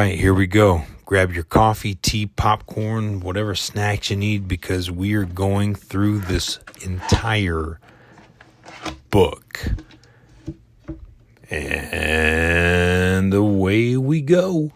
right, here we go. Grab your coffee, tea, popcorn, whatever snacks you need, because we are going through this entire book. And away we go.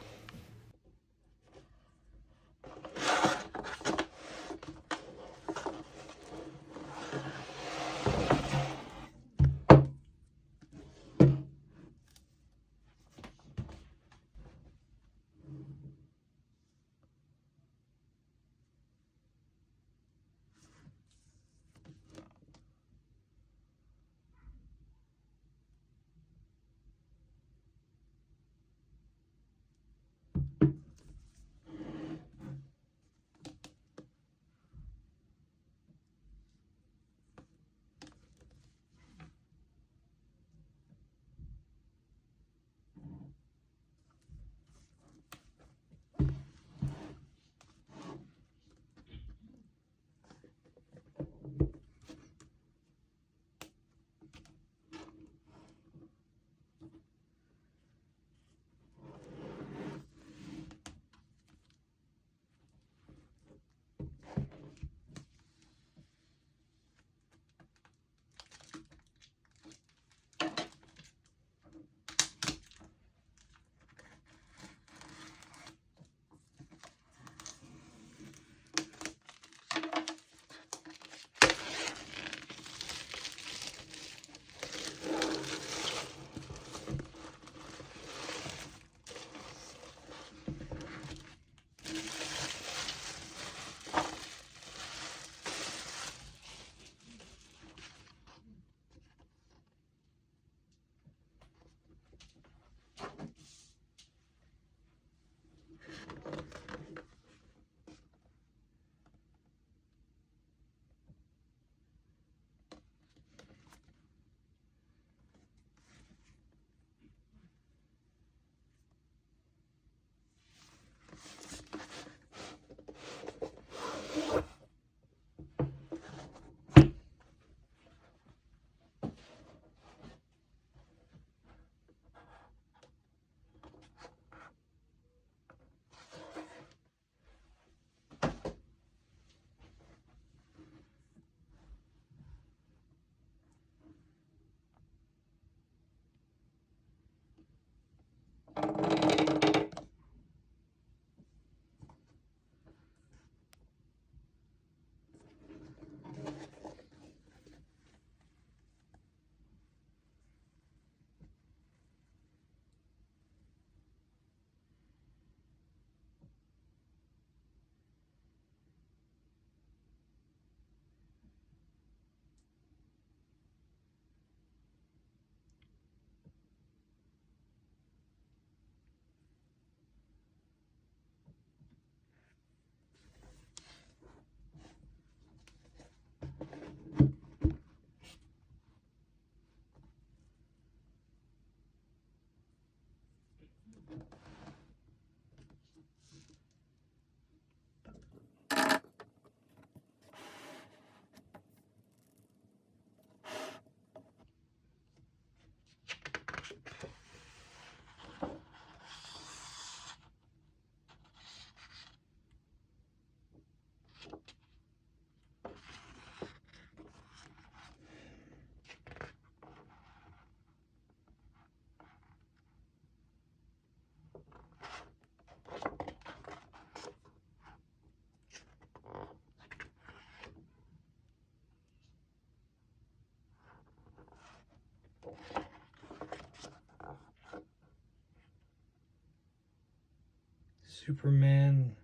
Superman,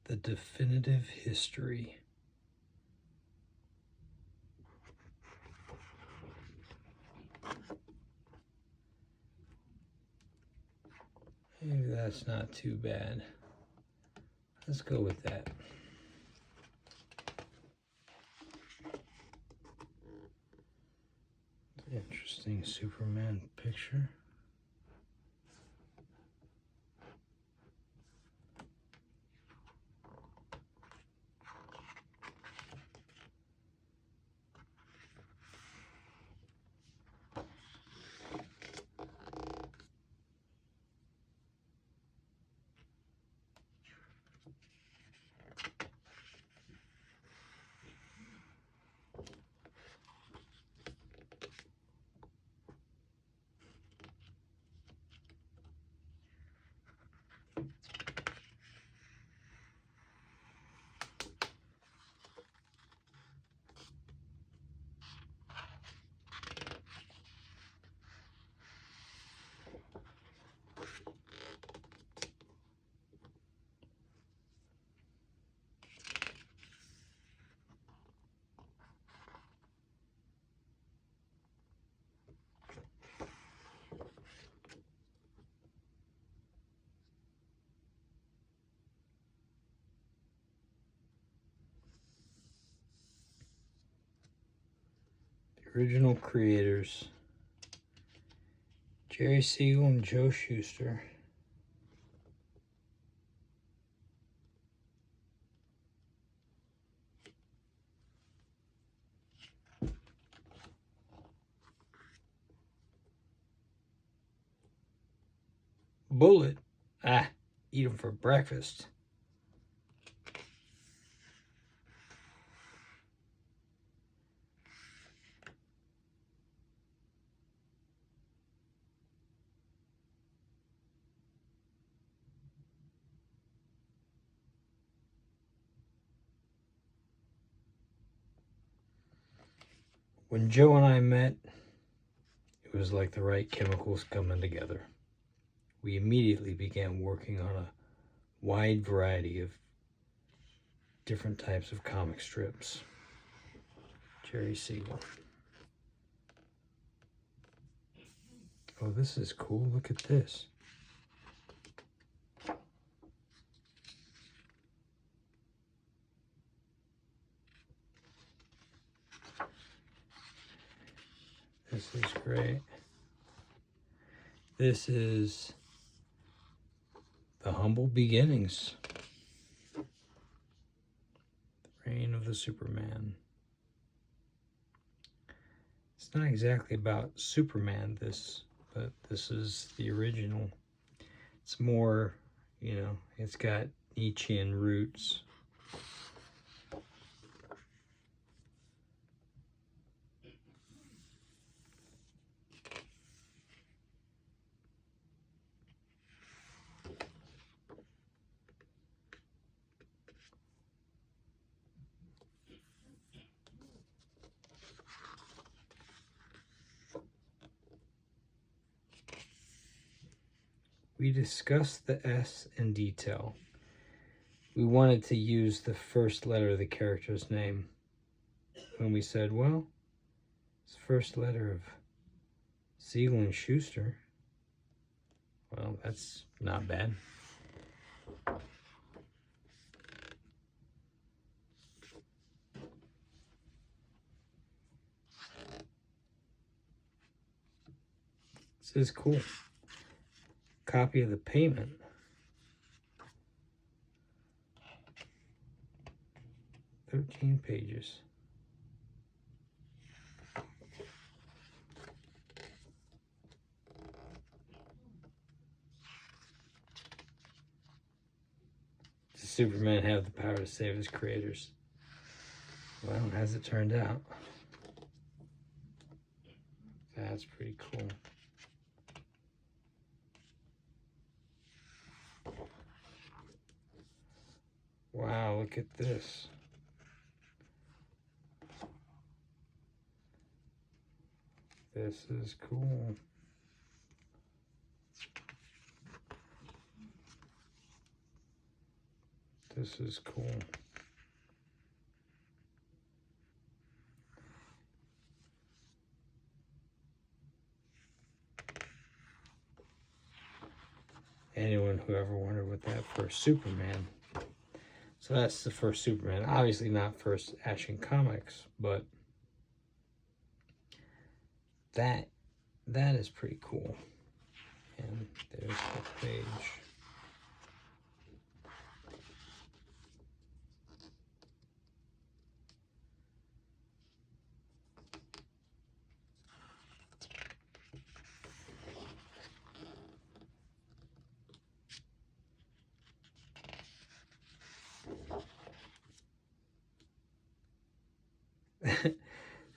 the definitive history. Maybe that's not too bad. Let's go with that. Interesting Superman picture. Original creators, Jerry Siegel and Joe Shuster. Bullet. Ah, eat them for breakfast. When Joe and I met, it was like the right chemicals coming together. We immediately began working on a wide variety of different types of comic strips. Jerry Siegel. Oh, this is cool. Look at this. This is great. This is The Humble Beginnings. The Reign of the Superman. It's not exactly about Superman, but this is the original. It's more, you know, it's got Nietzschean roots. We discussed the S in detail. We wanted to use the first letter of the character's name. When we said, well, it's the first letter of Siegel and Schuster. Well, that's not bad. This is cool. Copy of the payment. "13 pages. Does Superman have the power to save his creators? Well, as it turned out. That's pretty cool. Wow, look at this. This is cool. This is cool. Anyone who ever wondered what that first Superman. So that's the first Superman. Obviously not first Action Comics, but that is pretty cool. And there's the page.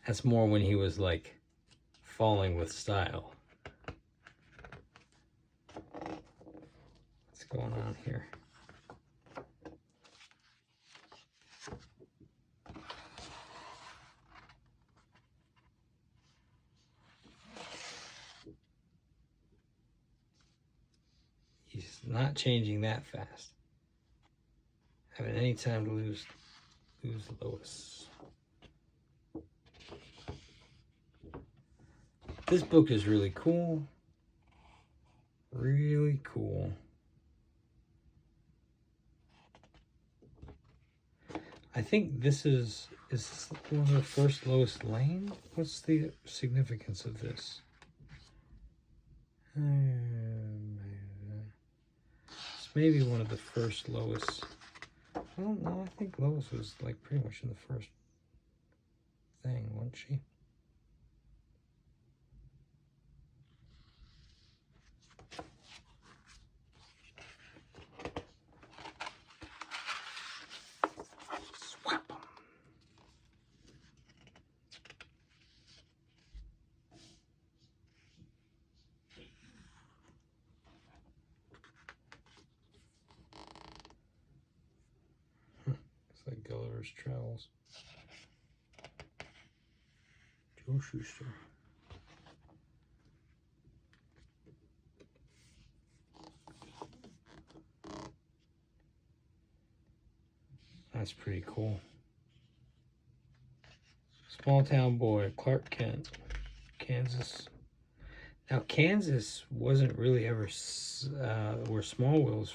That's more when he was like falling with style. What's going on here? He's not changing that fast. Having any time to lose Lois. This book is really cool. Really cool. I think this is Is this one of the first Lois Lane? What's the significance of this? It's maybe one of the first Lois. Well, no, I think Lois was like pretty much in the first thing, wasn't she? Swap 'em. It's like Gulliver's Travels. Joe Shuster. That's pretty cool. Small town boy, Clark Kent, Kansas. Now, Kansas wasn't really ever where Smallville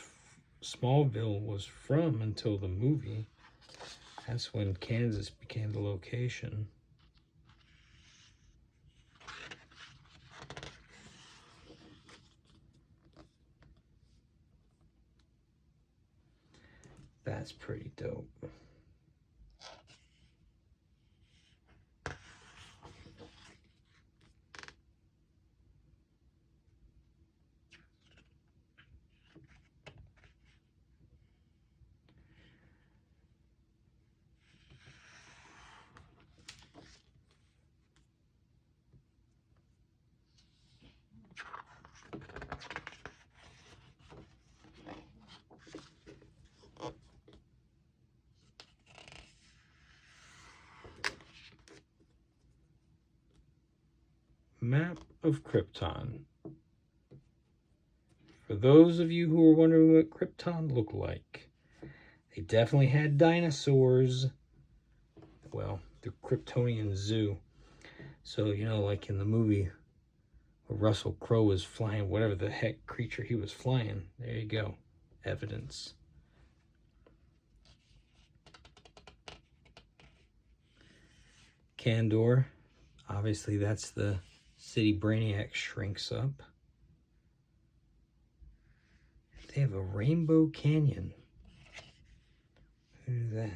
was from until the movie. That's when Kansas became the location. That's pretty dope. Map of Krypton. For those of you who are wondering what Krypton looked like, they definitely had dinosaurs. Well, the Kryptonian Zoo. So, you know, like in the movie where Russell Crowe was flying, whatever the heck creature he was flying. There you go. Evidence. Kandor. Obviously, that's the city Brainiac shrinks up. They have a Rainbow Canyon. Who knew that?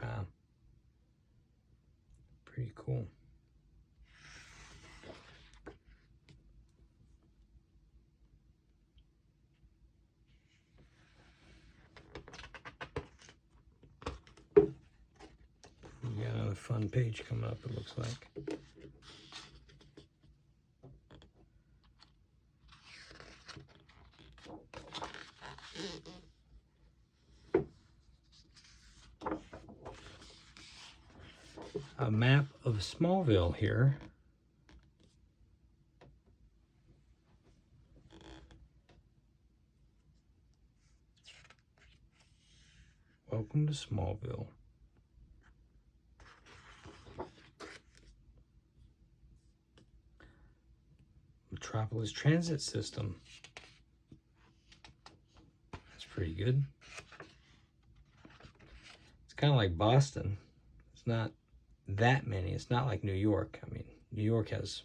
Wow. Pretty cool. We got another fun page coming up, it looks like. A map of Smallville here. Welcome to Smallville. Metropolis Transit System. That's pretty good. It's kind of like Boston. It's not that many. It's not like New York. I mean, New York has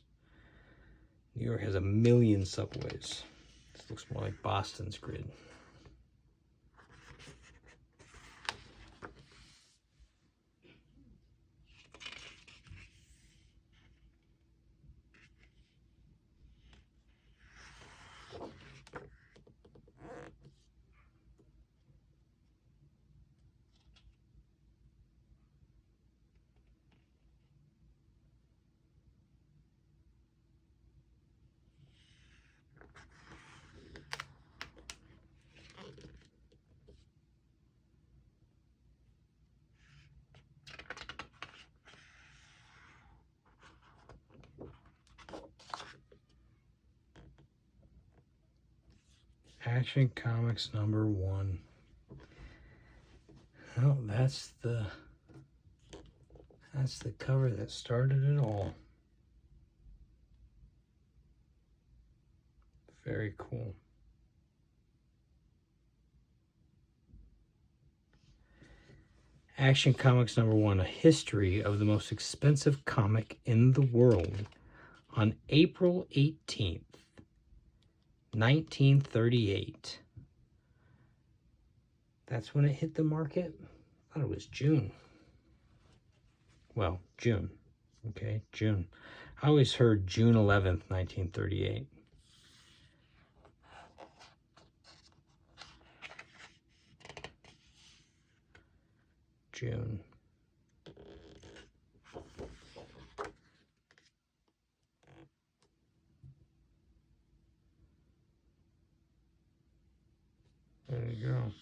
a million subways. This looks more like Boston's grid. Action Comics #1. Well, that's the cover that started it all. Very cool. Action Comics #1, A History of the Most Expensive Comic in the World, on April 18th, 1938. That's when it hit the market? I thought it was June. Well, June. Okay, June. I always heard June 11th, 1938. June. There you go.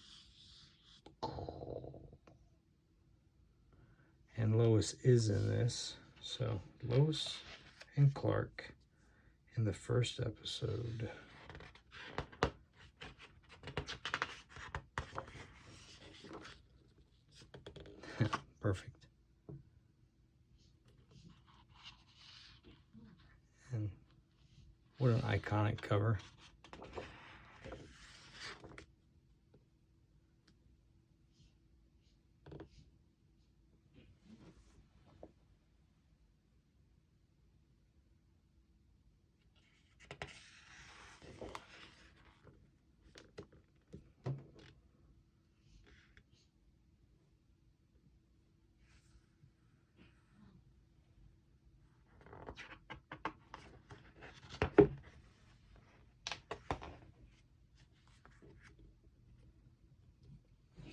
And Lois is in this. So Lois and Clark in the first episode. Perfect. And what an iconic cover.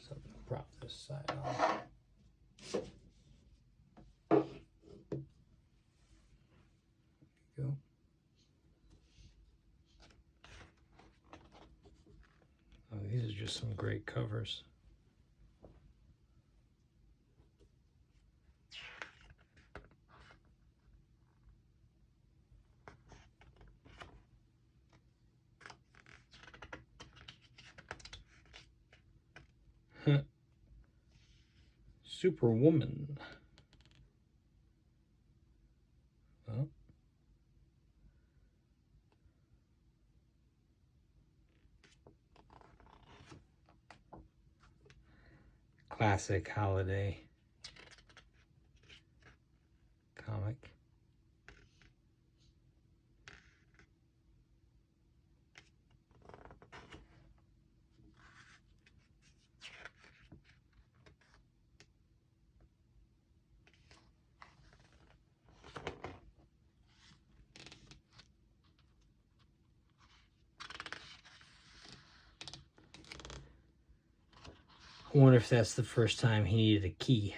So prop this side on. Go. Oh, these are just some great covers. Superwoman. Oh. Classic holiday comic. I wonder if that's the first time he needed a key.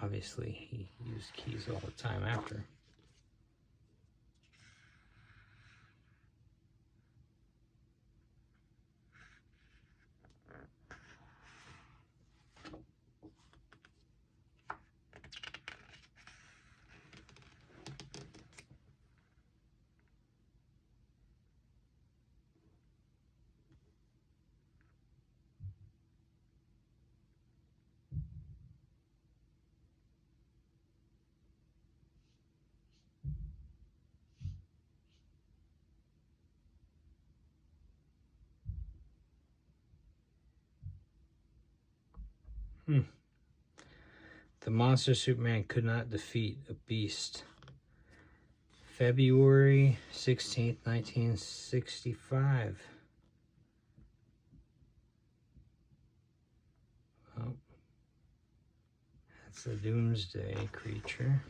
Obviously, he used keys all the time after. The monster Superman could not defeat a beast. February 16th, 1965. Oh, that's the Doomsday creature.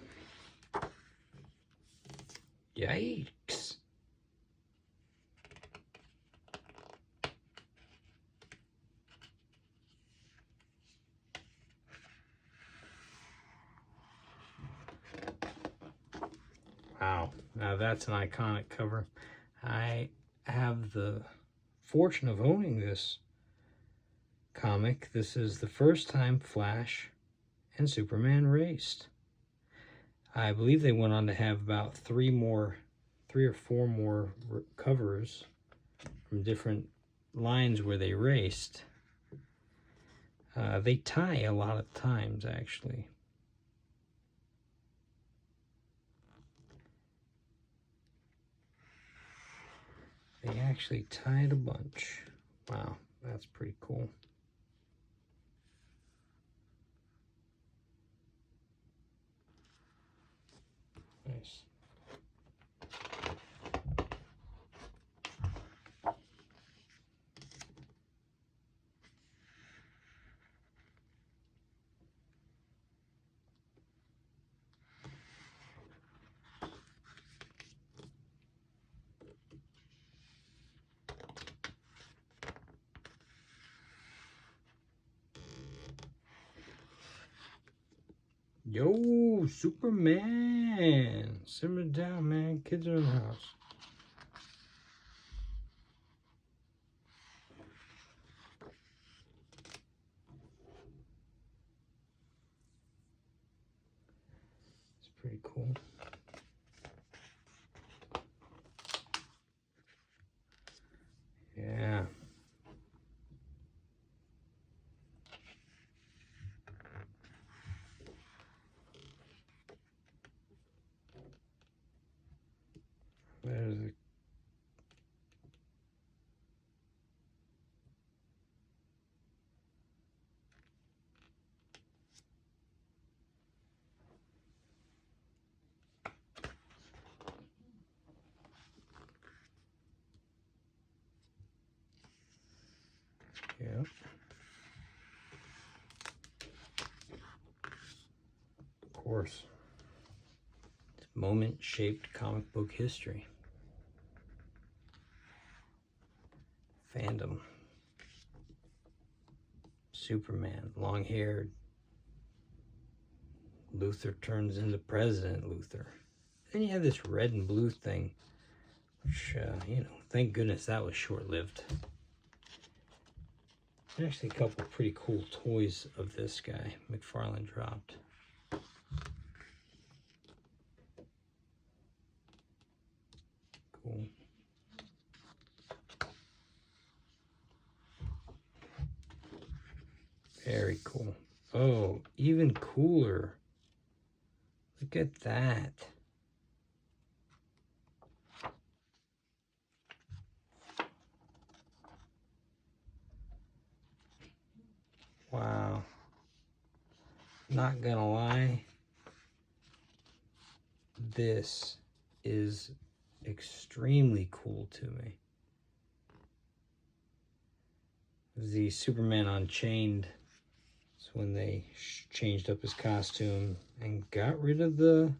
Yikes. Wow, now that's an iconic cover. I have the fortune of owning this comic. This is the first time Flash and Superman raced. I believe they went on to have about three or four more covers from different lines where they raced. They tie a lot of times, actually. They actually tied a bunch. Wow, that's pretty cool. Nice. Yo, Superman! Simmer down, man. Kids are in the house. It's pretty cool. Yeah. There's a yeah. Of course. It's moment-shaped comic book history. Fandom. Superman, long-haired. Luthor turns into President Luthor. Then you have this red and blue thing, which, you know, thank goodness that was short-lived. There's actually a couple of pretty cool toys of this guy McFarlane dropped. Cool. Very cool. Oh, even cooler. Look at that. Wow. Not gonna lie, this is extremely cool to me. The Superman Unchained. It's when they changed up his costume and got rid of the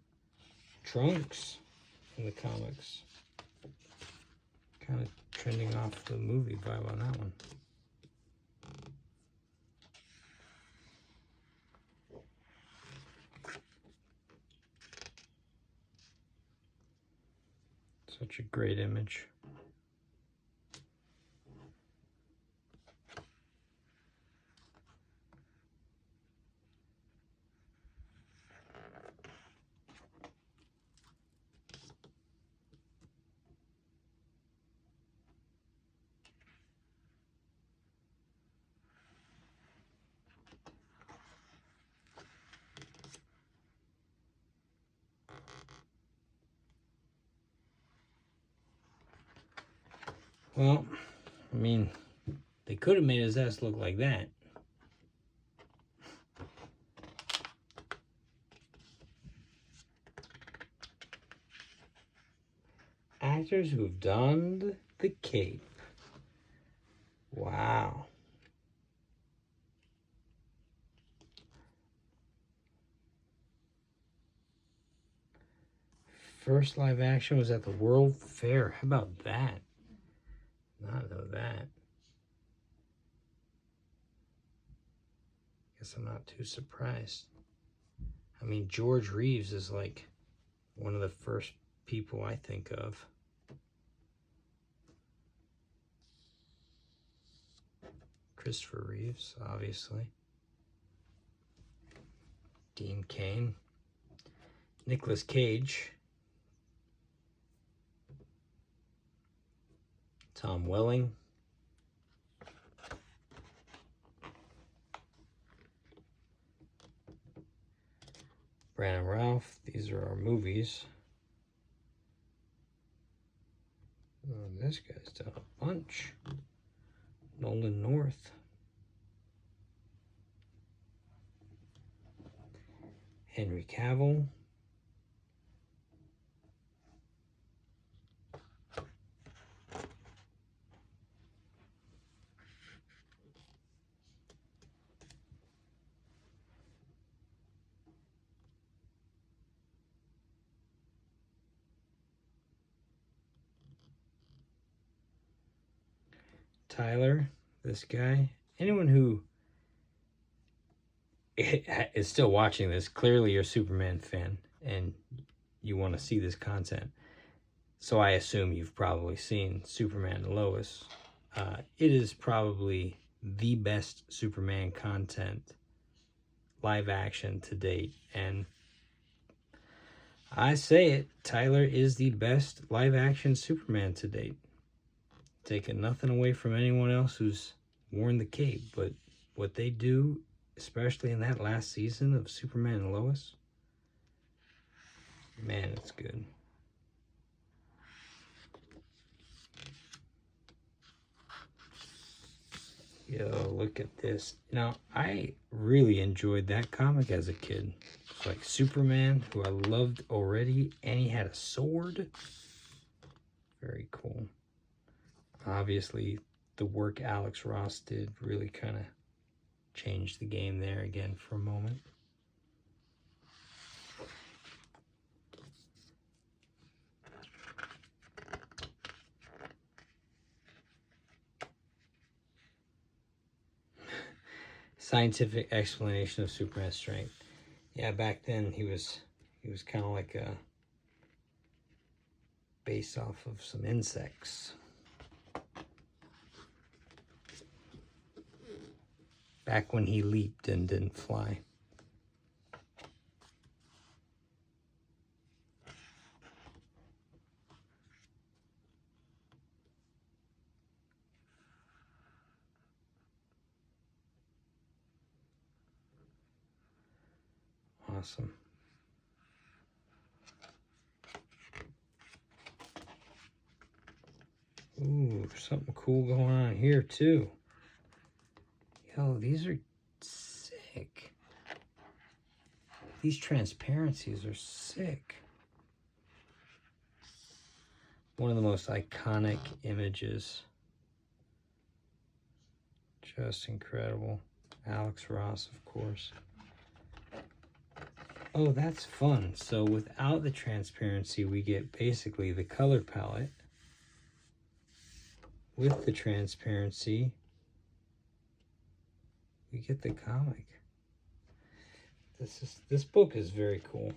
trunks in the comics. Kind of trending off the movie vibe on that one. Such a great image. Well, I mean, they could have made his ass look like that. Actors who've donned the cape. Wow. First live action was at the World Fair. How about that? Not know that. Guess I'm not too surprised. I mean, George Reeves is like one of the first people I think of. Christopher Reeves, obviously. Dean Cain. Nicolas Cage. Tom Welling. Brandon Ralph. These are our movies. this guy's done a bunch. Nolan North. Henry Cavill. Tyler, this guy. Anyone who is still watching this, clearly you're a Superman fan and you want to see this content. So I assume you've probably seen Superman and Lois. It is probably the best Superman content live action to date. And I say it, Tyler is the best live action Superman to date. Taking nothing away from anyone else who's worn the cape, but what they do, especially in that last season of Superman and Lois, man, it's good. Yo, look at this. Now, I really enjoyed that comic as a kid. It's like Superman, who I loved already, and he had a sword. Very cool. Obviously, the work Alex Ross did really kind of changed the game there again for a moment. Scientific explanation of Superman's strength. Yeah, back then he was kind of like a based off of some insects. Back when he leaped and didn't fly. Awesome. Ooh, something cool going on here too. Yo, these are sick. These transparencies are sick. One of the most iconic images. Just incredible. Alex Ross, of course. Oh, that's fun. So without the transparency, we get basically the color palette. With the transparency, we get the comic. This book is very cool.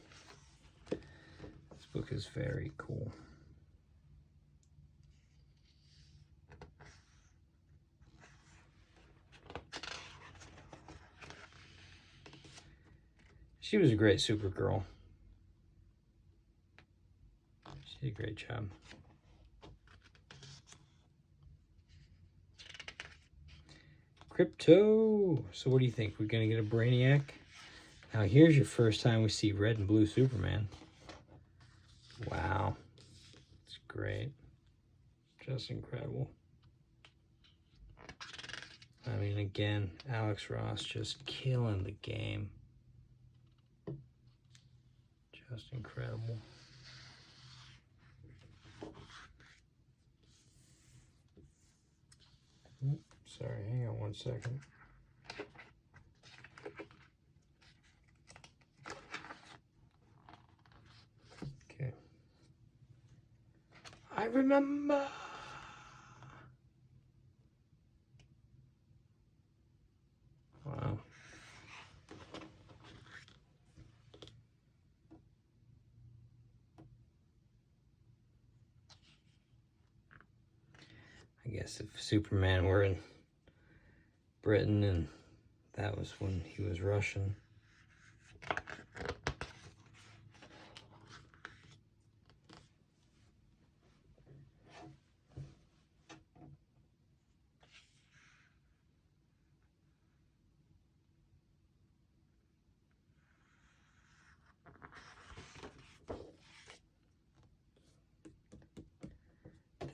This book is very cool. She was a great Supergirl. She did a great job. Crypto. So what do you think? We're going to get a Brainiac? Now here's your first time we see red and blue Superman. Wow. It's great. Just incredible. I mean, again, Alex Ross just killing the game. Just incredible. Sorry, hang on one second. Okay. I remember. Wow. I guess if Superman were in Britain and that was when he was Russian.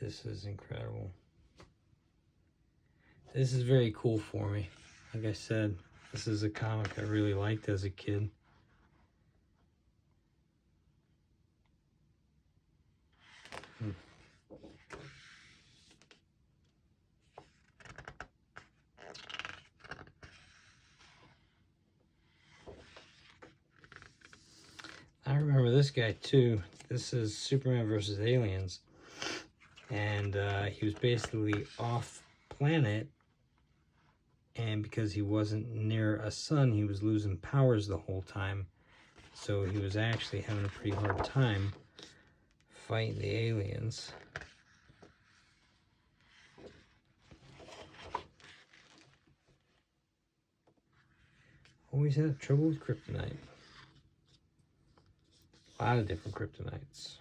This is incredible. This is very cool for me. Like I said, this is a comic I really liked as a kid. I remember this guy too. This is Superman versus Aliens. And he was basically off planet. And because he wasn't near a sun, he was losing powers the whole time. So he was actually having a pretty hard time fighting the aliens. Always had trouble with kryptonite. A lot of different kryptonites.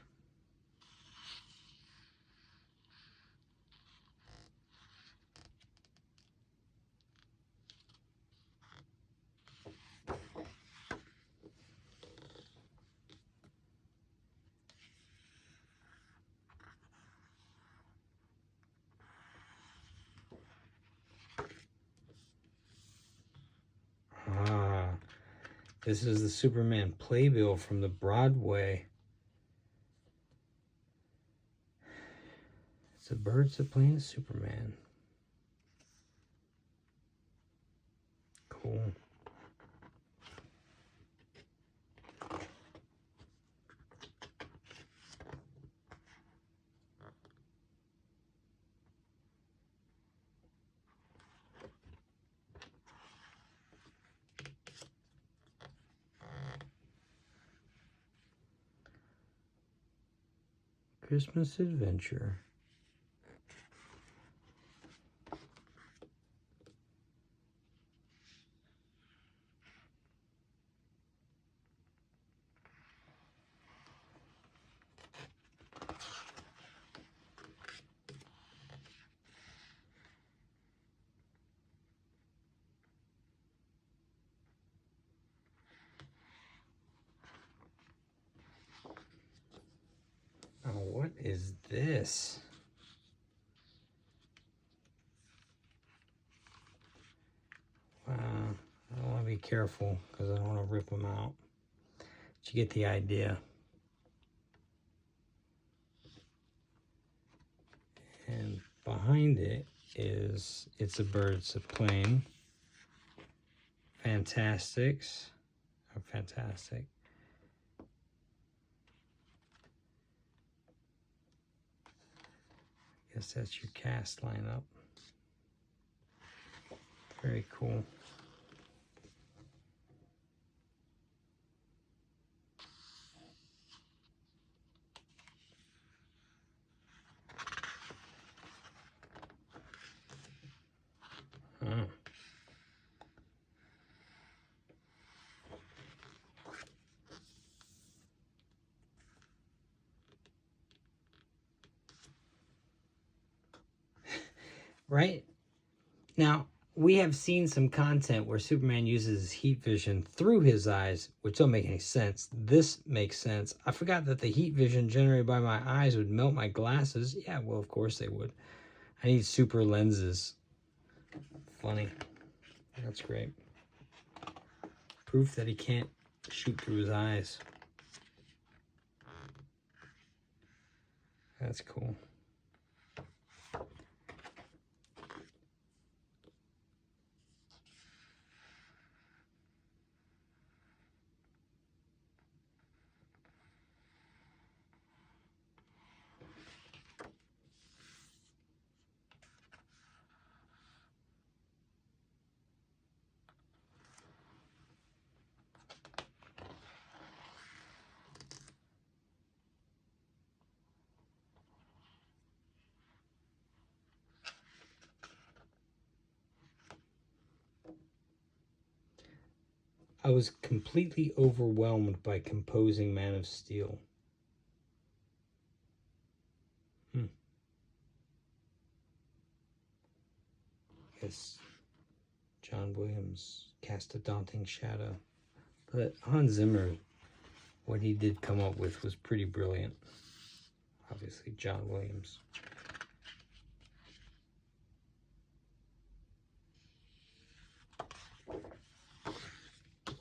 This is the Superman playbill from the Broadway. It's the birds that playing Superman. Cool. Christmas Adventure. Oh, what is this? I want to be careful because I don't want to rip them out. But you get the idea. And behind it is It's a Bird's a Plane. Fantastics. Oh, fantastic. Guess that's your cast lineup. Very cool. Oh. Right? Now, we have seen some content where Superman uses his heat vision through his eyes, which don't make any sense. This makes sense. I forgot that the heat vision generated by my eyes would melt my glasses. Yeah, well, of course they would. I need super lenses. Funny. That's great. Proof that he can't shoot through his eyes. That's cool. I was completely overwhelmed by composing Man of Steel. Yes, John Williams cast a daunting shadow. But Hans Zimmer, what he did come up with was pretty brilliant. Obviously, John Williams.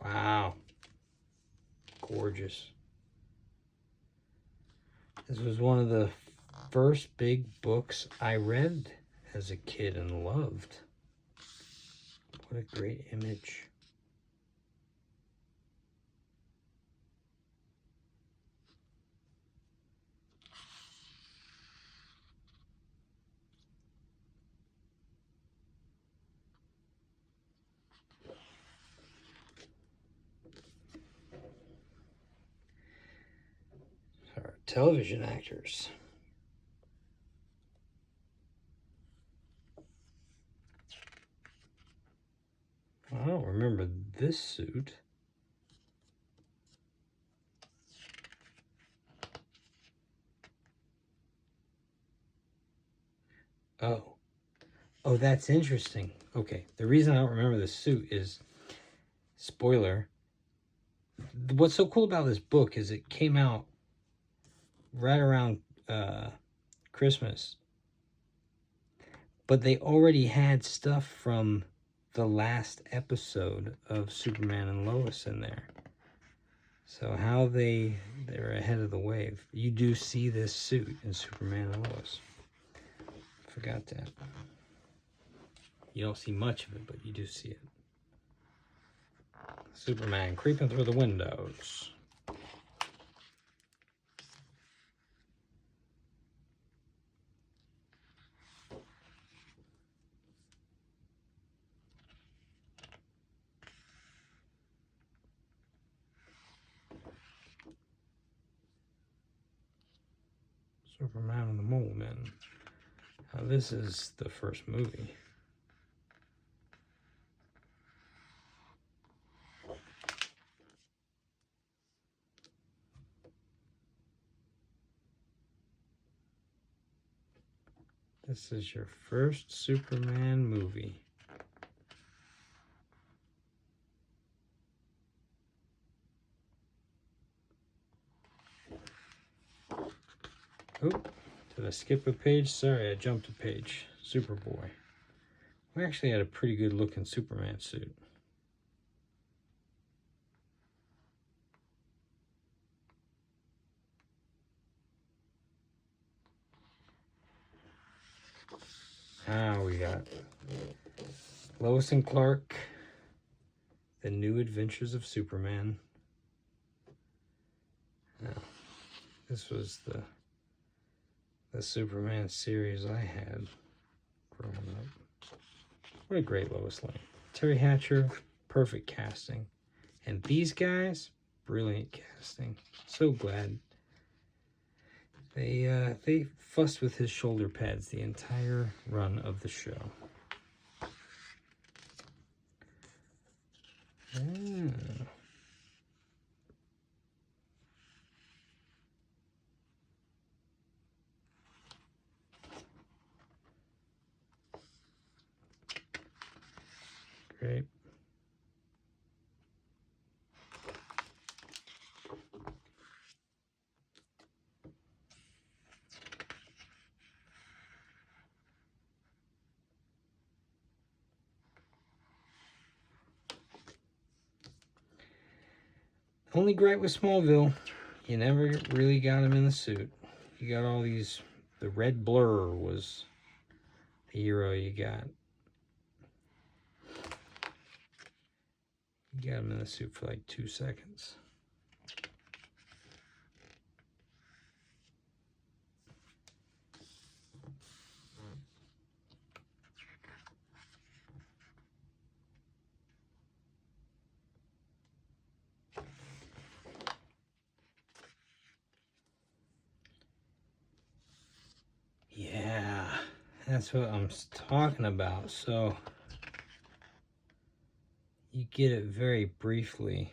Wow. Gorgeous. This was one of the first big books I read as a kid and loved. What a great image. Our television actors. I don't remember this suit. Oh. Oh, that's interesting. Okay, the reason I don't remember this suit is, spoiler, what's so cool about this book is it came out right around Christmas. But they already had stuff from the last episode of Superman and Lois in there. So how they're ahead of the wave. You do see this suit in Superman and Lois. Forgot that. You don't see much of it, but you do see it. Superman creeping through the windows. Superman and the Mole Men. Now this is the first movie. This is your first Superman movie. Oh, did I skip a page? Sorry, I jumped a page. Superboy. We actually had a pretty good looking Superman suit. We got Lois and Clark, The New Adventures of Superman. Now, this was the Superman series I had growing up. What a great Lois Lane. Terry Hatcher, perfect casting. And these guys, brilliant casting. So glad. They fussed with his shoulder pads the entire run of the show. Great. Only gripe with Smallville, you never really got him in the suit. You got all these, the Red Blur was the hero you got. You got him in the suit for like 2 seconds. Yeah, that's what I'm talking about. So you get it very briefly,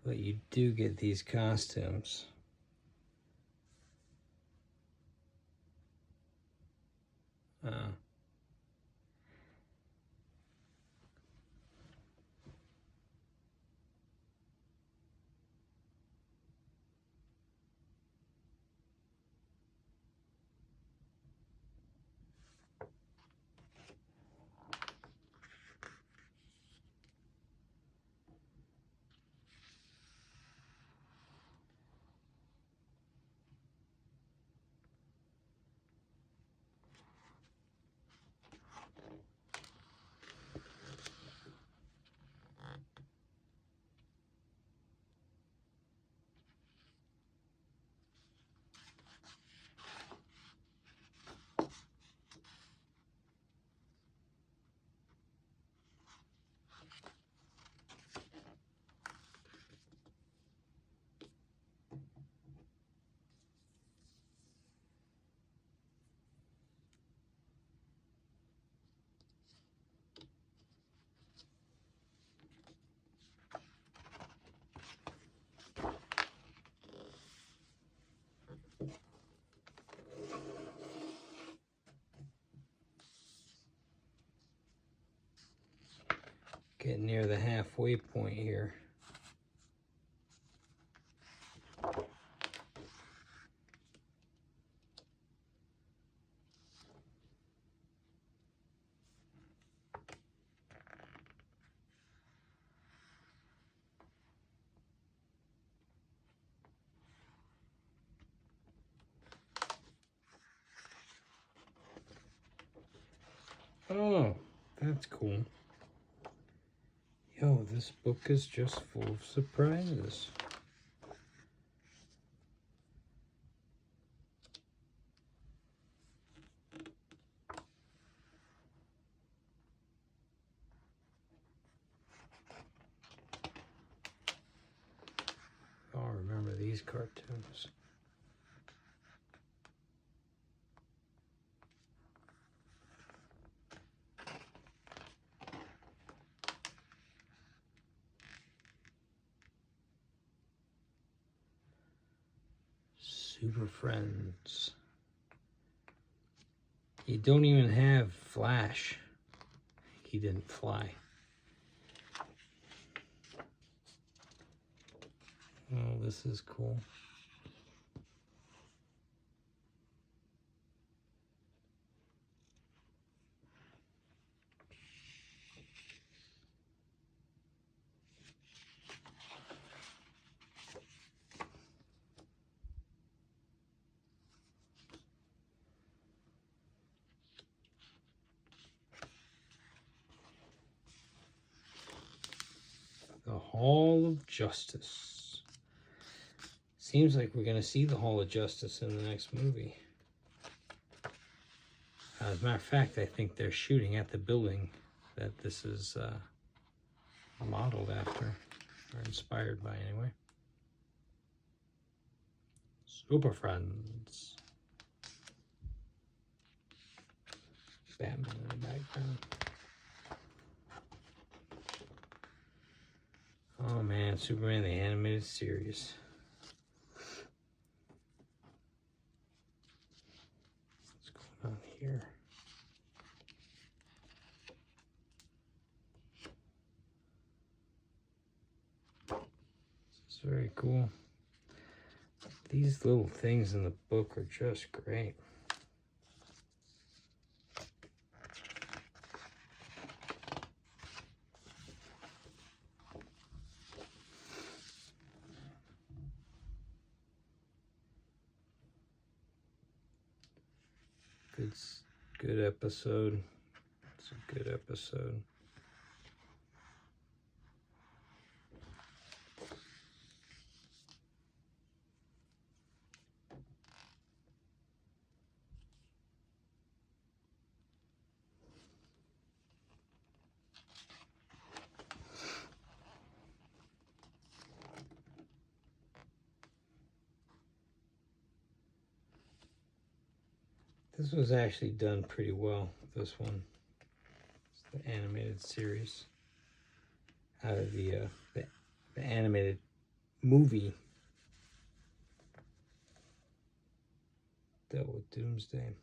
but you do get these costumes. Getting near the halfway point here. Oh, that's cool. Yo, this book is just full of surprises. Oh, remember these cartoons. Super Friends. You don't even have Flash. He didn't fly. Oh, this is cool. The Hall of Justice. Seems like we're going to see the Hall of Justice in the next movie. As a matter of fact, I think they're shooting at the building that this is modeled after, or inspired by anyway. Super Friends. Batman in the background. Oh man, Superman the animated series. What's going on here? This is very cool. These little things in the book are just great. Good episode. It's a good episode. This was actually done pretty well, this one. It's the animated series. Out of the animated movie dealt with Doomsday.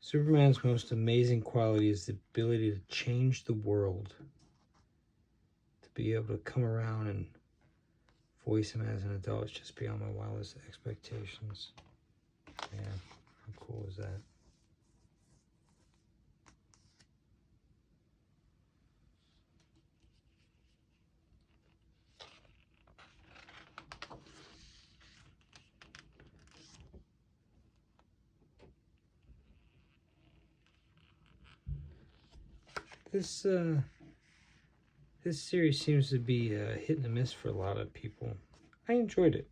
Superman's most amazing quality is the ability to change the world. To be able to come around and voice him as an adult is just beyond my wildest expectations. Yeah, how cool is that? This series seems to be hit and miss for a lot of people. I enjoyed it.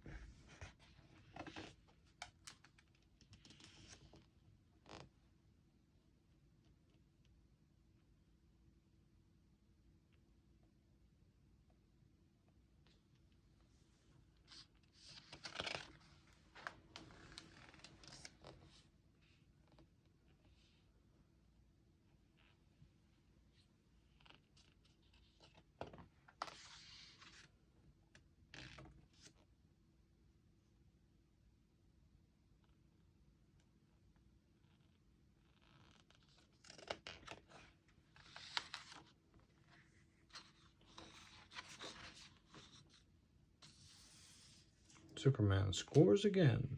Superman scores again.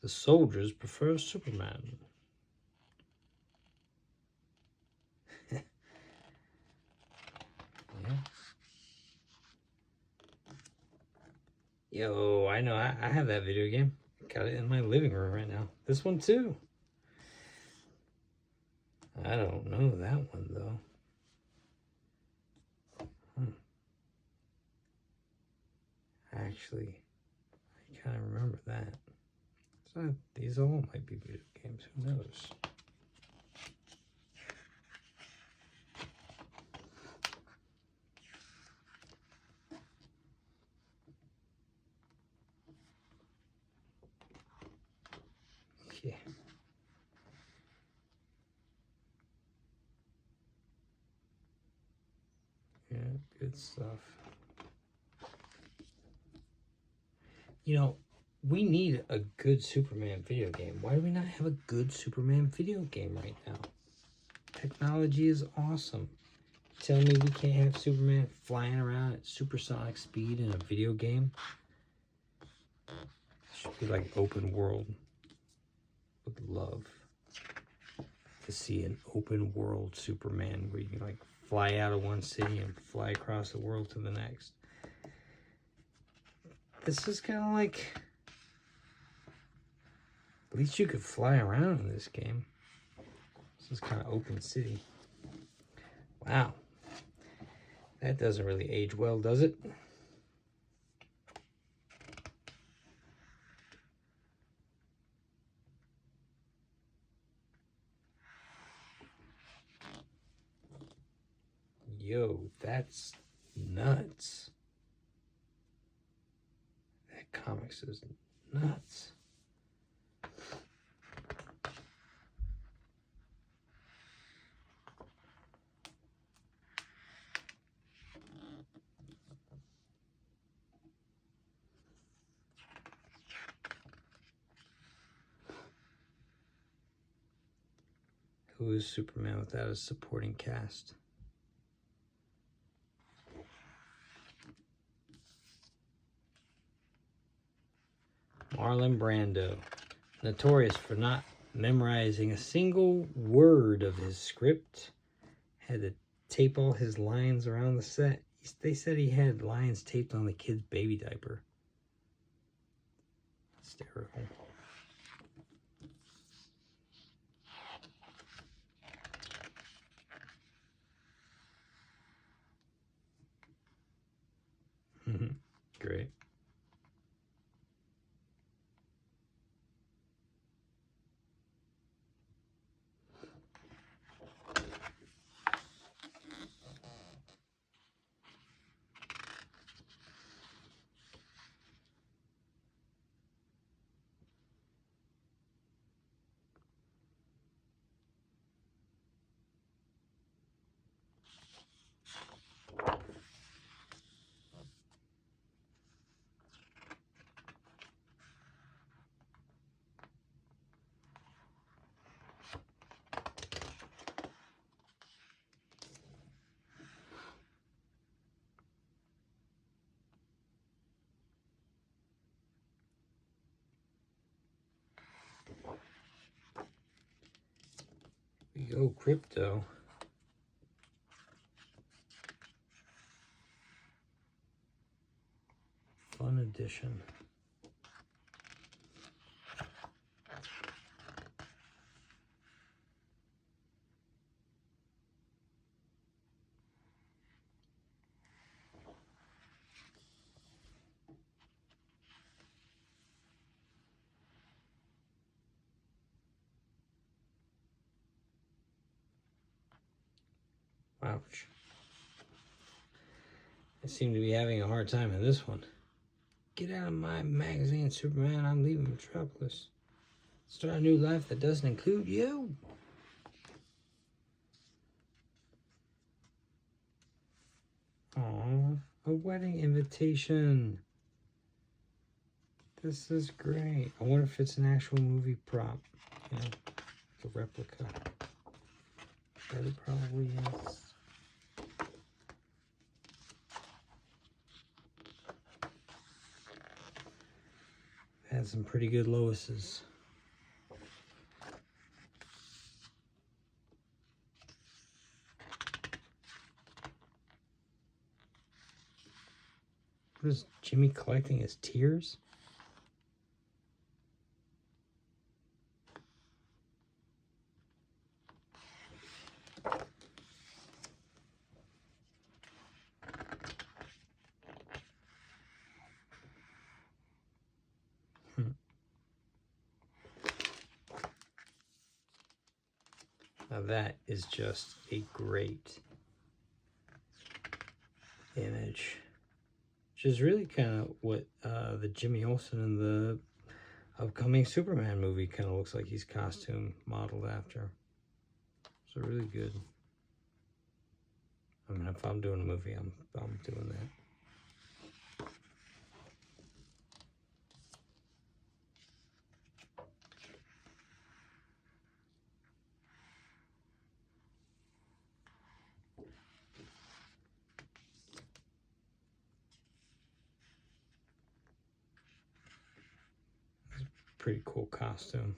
The soldiers prefer Superman. Yeah. Yo, I know. I have that video game. Got it in my living room right now. This one too. I don't know that one though. Actually, I kind of remember that. So these all might be video games. Who knows? Yeah. Yeah, good stuff. You know, we need a good Superman video game. Why do we not have a good Superman video game right now? Technology is awesome. Telling me we can't have Superman flying around at supersonic speed in a video game? It should be like open world. Would love to see an open world Superman where you can like fly out of one city and fly across the world to the next. This is kind of like, at least you could fly around in this game. This is kind of open city. Wow. That doesn't really age well, does it? Yo, that's nuts. That comics is nuts. Who is Superman without a supporting cast? Marlon Brando, notorious for not memorizing a single word of his script, had to tape all his lines around the set. They said he had lines taped on the kid's baby diaper. Hysterical. Great. We go Crypto. Fun edition. Ouch. I seem to be having a hard time in this one. Get out of my magazine, Superman. I'm leaving Metropolis. Start a new life that doesn't include you. Aww, a wedding invitation. This is great. I wonder if it's an actual movie prop. You know, the replica. But it probably is. had some pretty good Loises. What is Jimmy collecting his tears? Now that is just a great image. Which is really kind of what the Jimmy Olsen in the upcoming Superman movie kind of looks like he's costume modeled after. So really good. I mean, if I'm doing a movie, I'm doing that. Pretty cool costume.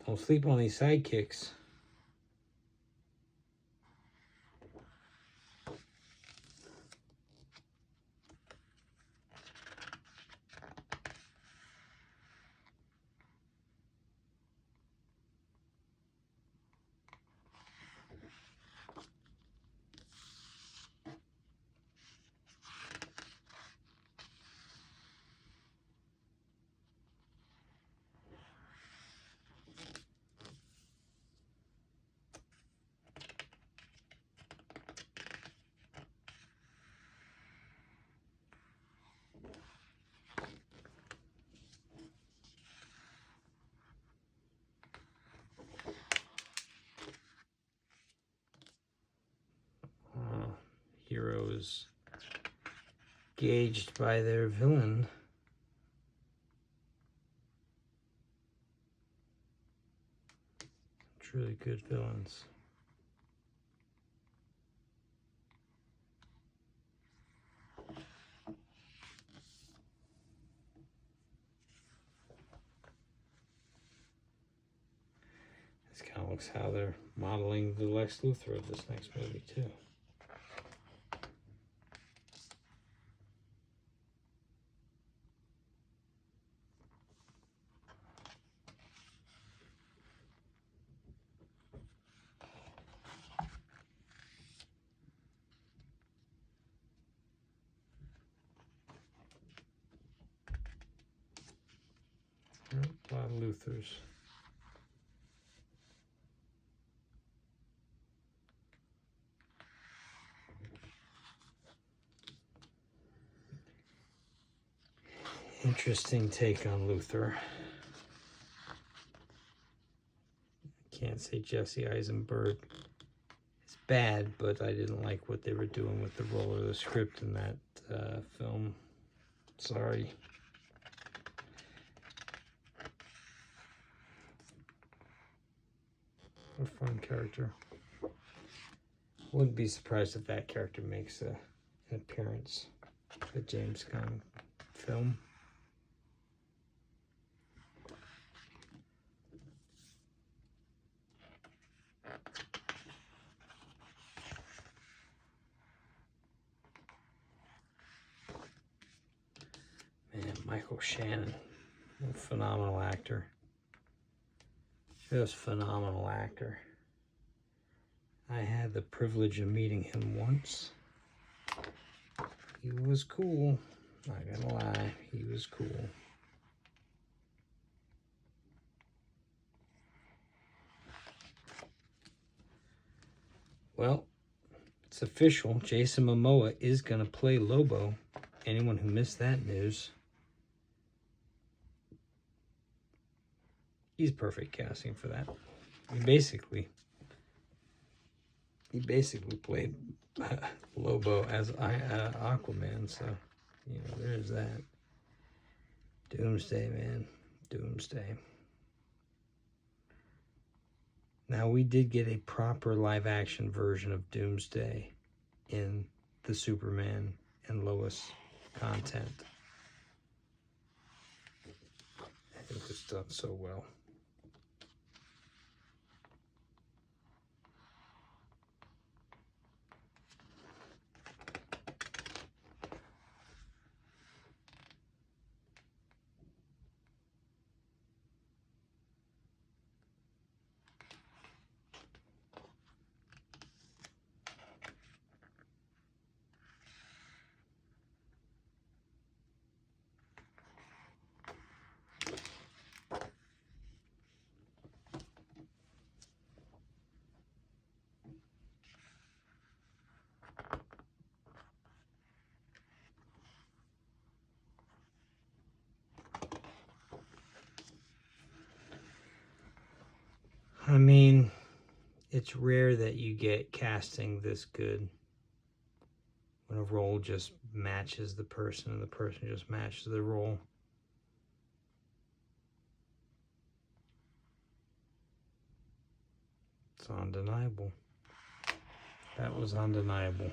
Don't sleep on these sidekicks. Heroes gauged by their villain. Truly good villains. This kind of looks how they're modeling the Lex Luthor of this next movie too. A lot of Luthors. Interesting take on Luthor. Can't say Jesse Eisenberg is bad, but I didn't like what they were doing with the role or the script in that film. Sorry. A fun character. Wouldn't be surprised if that character makes an appearance in a James Gunn film. Man, Michael Shannon, a phenomenal actor. Just phenomenal actor. I had the privilege of meeting him once. He was cool. Not gonna lie, he was cool. Well, it's official. Jason Momoa is gonna play Lobo. Anyone who missed that news, He's perfect casting for that. He basically played Lobo as Aquaman, so, you know, there's that. Doomsday, man. Doomsday. Now, we did get a proper live-action version of Doomsday in the Superman and Lois content. It was done so well. I mean, it's rare that you get casting this good when a role just matches the person and the person just matches the role. It's undeniable. That was undeniable.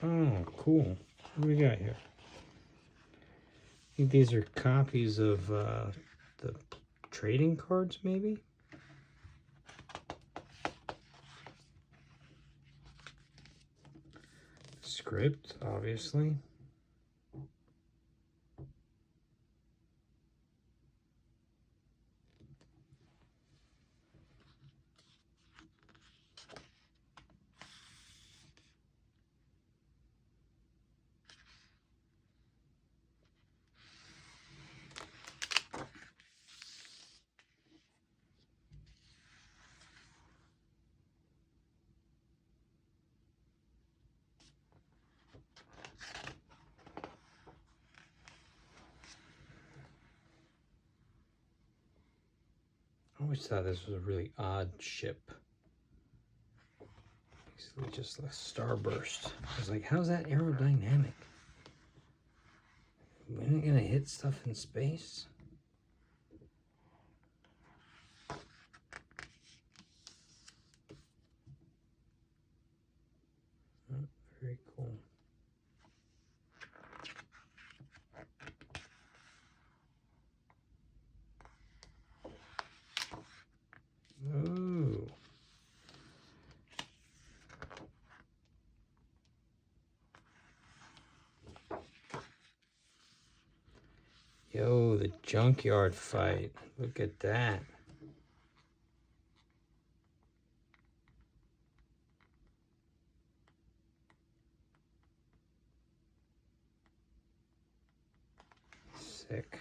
Oh, cool. What do we got here? I think these are copies of the trading cards, maybe? Script, obviously. I always thought this was a really odd ship. Basically just a starburst. I was like, how's that aerodynamic? Isn't it gonna hit stuff in space? Oh, very cool. Ooh. Yo, the junkyard fight. Look at that. Sick.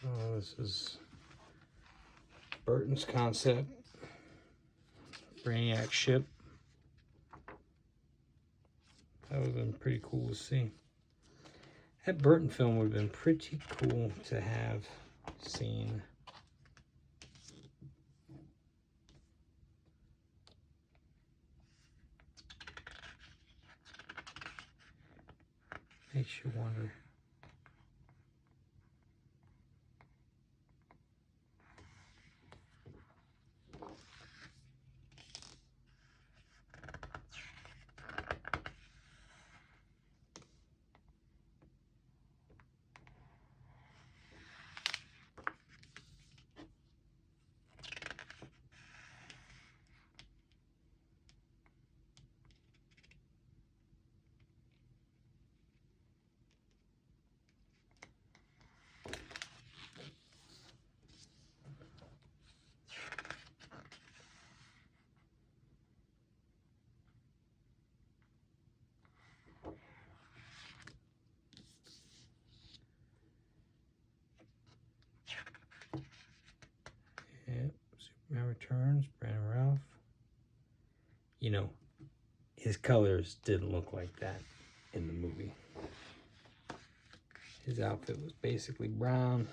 Oh, this is Burton's concept. Brainiac ship. That would have been pretty cool to see. That Burton film would have been pretty cool to have seen. Makes you wonder. Yep, Superman Returns, Brandon Ralph. You know, his colors didn't look like that in the movie. His outfit was basically brown.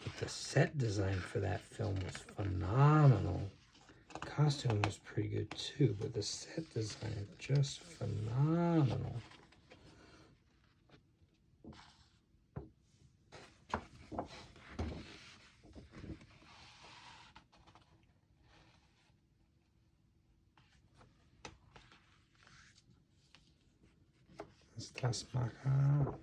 But the set design for that film was phenomenal. The costume was pretty good too, but the set design just phenomenal. Estás acá.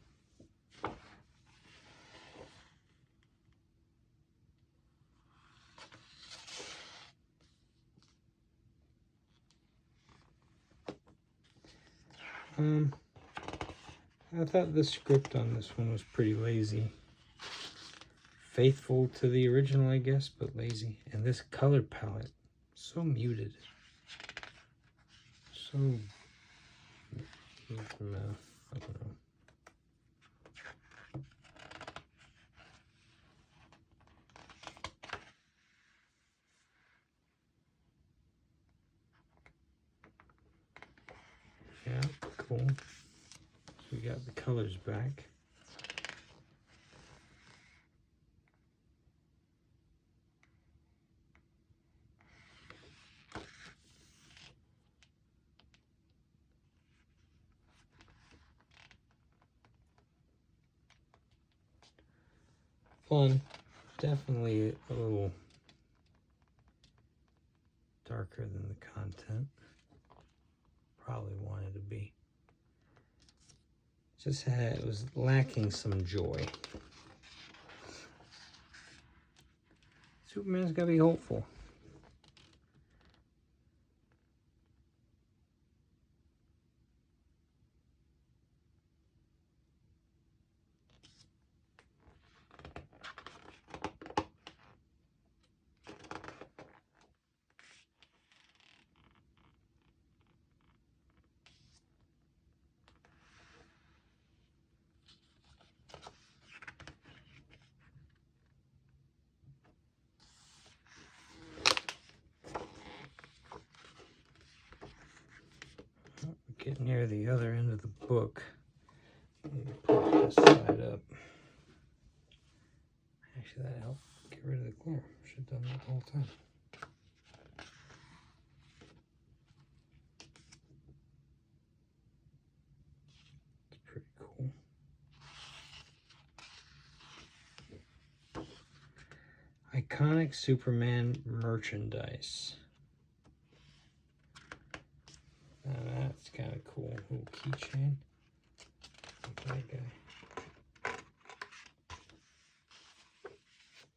I thought the script on this one was pretty lazy. Faithful to the original, I guess, but lazy. And this color palette, so muted. So, I don't know. Yeah, cool. So we got the colors back. Fun. Definitely a little darker than the content. Probably wanted to be. It was lacking some joy. Superman's gotta be hopeful. Get near the other end of the book. Maybe put this side up. Actually, that helped get rid of the glare. Should have done that the whole time. It's pretty cool. Iconic Superman merchandise. Now that's kind of cool. Little keychain. Look at that guy.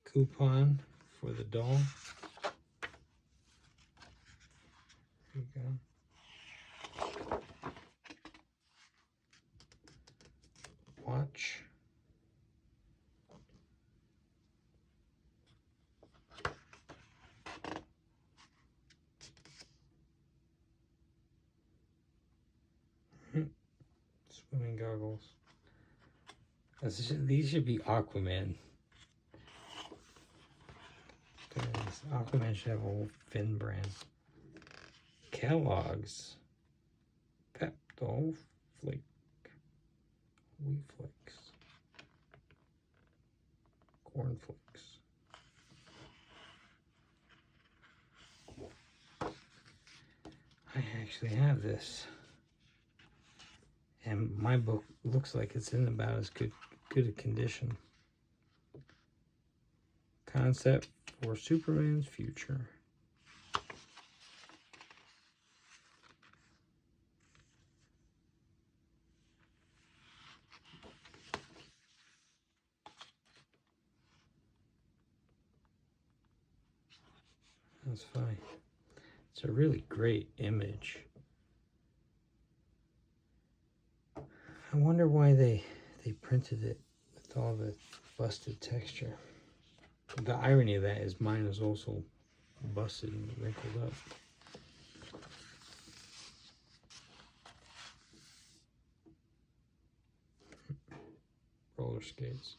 Coupon for the doll. There you go. Watch. Swimming goggles. These should be Aquaman. Aquaman should have a whole fin brand. Kellogg's. Pepto Flake. Wheat Flakes. Corn Flakes. I actually have this. And my book looks like it's in about as good a condition. Concept for Superman's future. That's fine. It's a really great image. I wonder why they printed it with all the busted texture. The irony of that is mine is also busted and wrinkled up. Roller skates.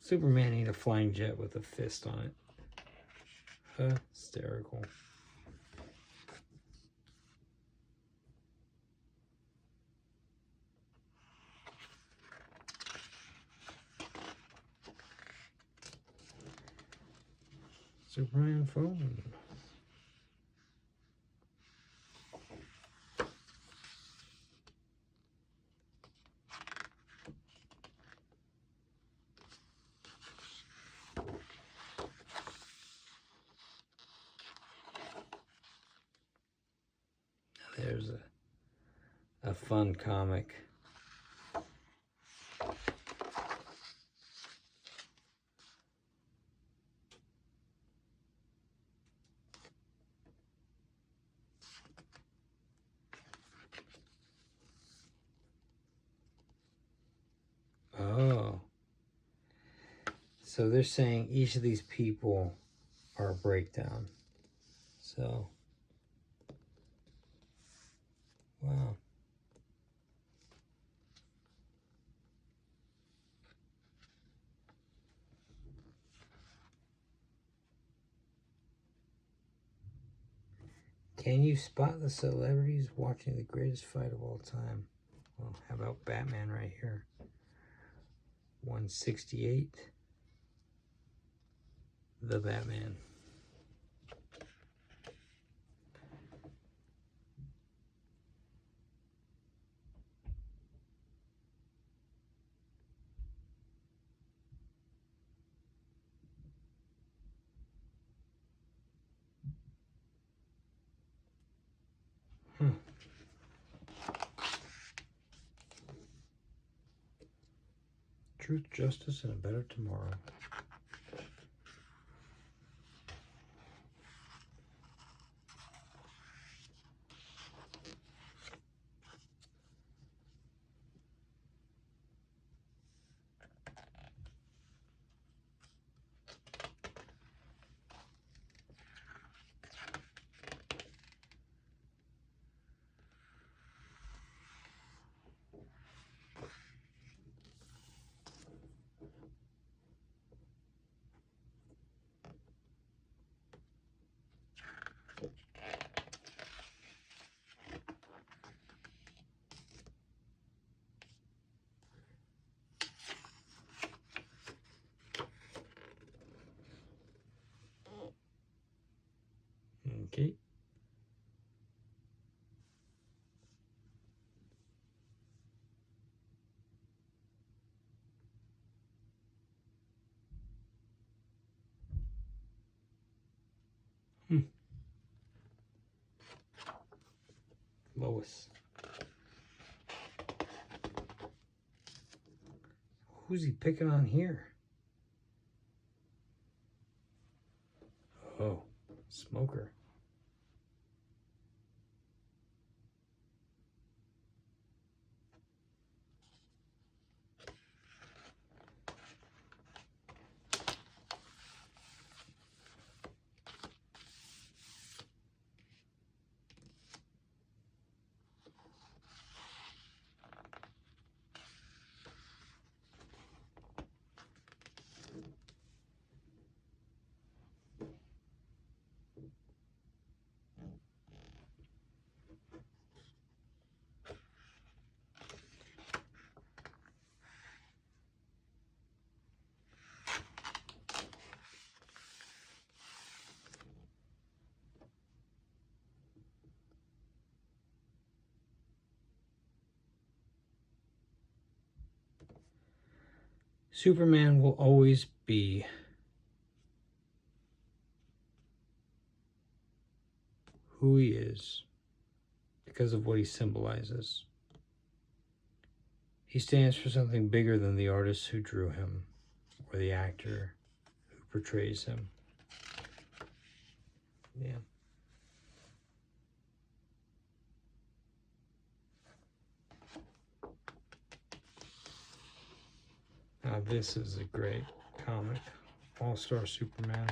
Superman ain't a flying jet with a fist on it. Hysterical. Superman phone. There's a fun comic. Oh. So they're saying each of these people are a breakdown. So, wow. Can you spot the celebrities watching the greatest fight of all time? Well, how about Batman right here? 168. The Batman. Truth, justice, and a better tomorrow. Okay. Lois. Who's he picking on here? Oh, Smoker. Superman will always be who he is because of what he symbolizes. He stands for something bigger than the artist who drew him or the actor who portrays him. Yeah. Now this is a great comic, All-Star Superman.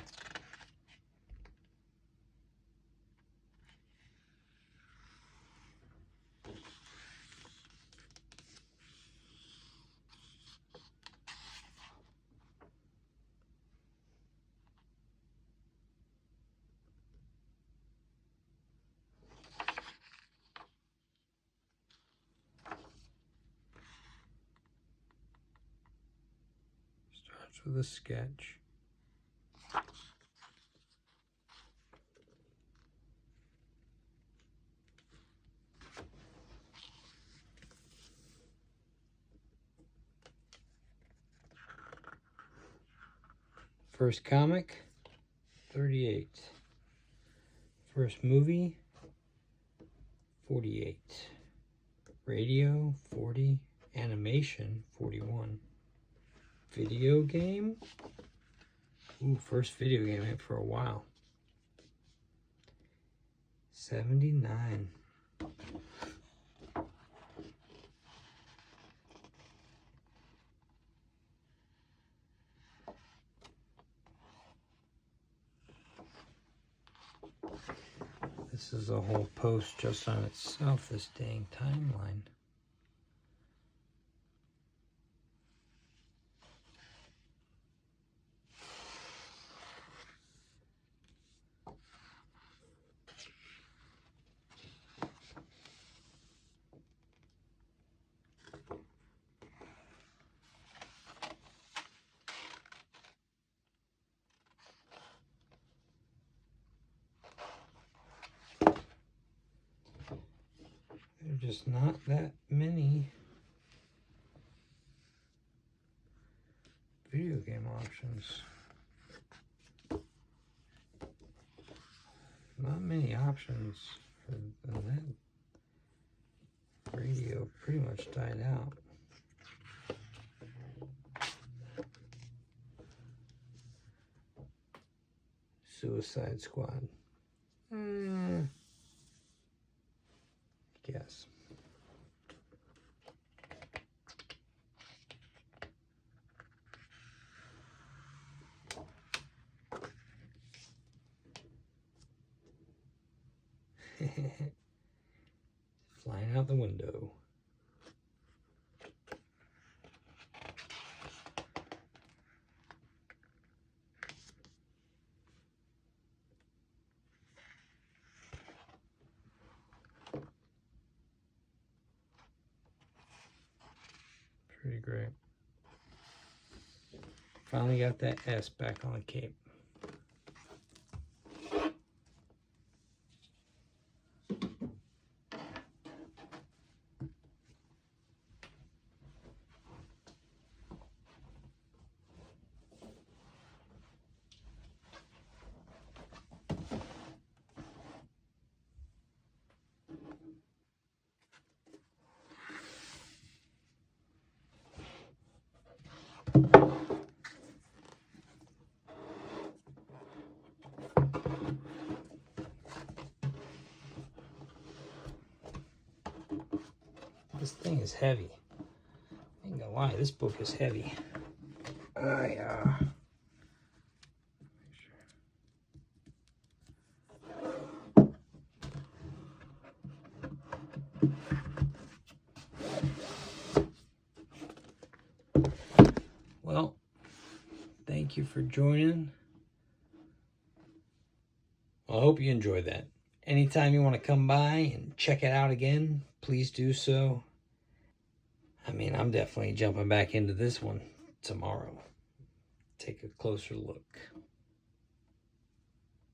Starts with a sketch. First comic, 38. First movie, 48. Radio, 40. Animation, 41. Video game. Ooh, first video game hit for a while. 79. This is a whole post just on itself, this dang timeline. There are just not that many video game options. Not many options for that. Radio pretty much died out. Suicide Squad. Yes. Flying out the window. Pretty great. Finally got that S back on the cape. This thing is heavy. I ain't gonna lie, this book is heavy. Well, thank you for joining. I hope you enjoyed that. Anytime you want to come by and check it out again, please do so. I mean, I'm definitely jumping back into this one tomorrow. Take a closer look.